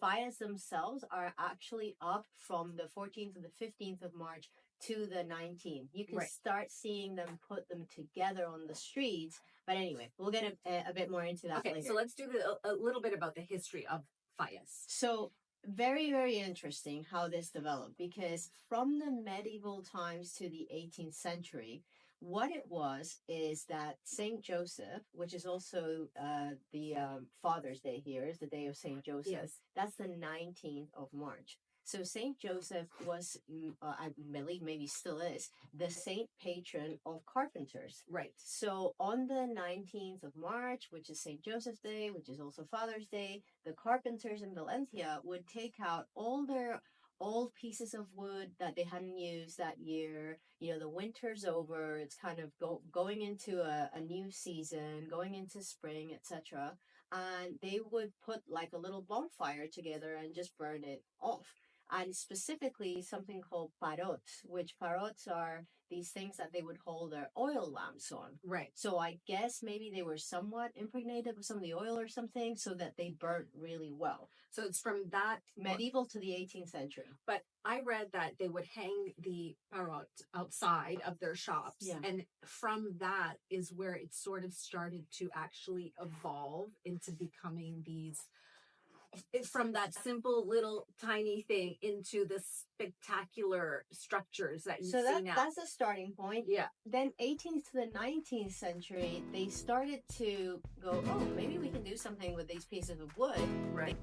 fallas themselves are actually up from the 14th to the 15th of March to the 19th. You can start seeing them put them together on the streets. But anyway, we'll get a bit more into that later. So let's do a little bit about the history of fallas. So very, very interesting how this developed, because from the medieval times to the 18th century, what it was is that Saint Joseph, which is also the Father's Day here, is the day of Saint Joseph. Yes. That's the 19th of March. So Saint Joseph was, I believe maybe still is, the saint patron of carpenters. Right. So on the 19th of March, which is Saint Joseph's Day, which is also Father's Day, the carpenters in Valencia would take out all their old pieces of wood that they hadn't used that year. You know, the winter's over, it's kind of going into a new season, going into spring, etc. And they would put like a little bonfire together and just burn it off. And specifically something called parots, which parots are these things that they would hold their oil lamps on. Right. So I guess maybe they were somewhat impregnated with some of the oil or something so that they burnt really well. So it's from that medieval to the 18th century. But I read that they would hang the parrot outside of their shops. Yeah. And from that is where it sort of started to actually evolve into becoming these, from that simple little tiny thing into the spectacular structures that you see now. That's a starting point. Yeah. Then 18th to the 19th century, they started to go, oh, maybe we can do something with these pieces of wood. Right.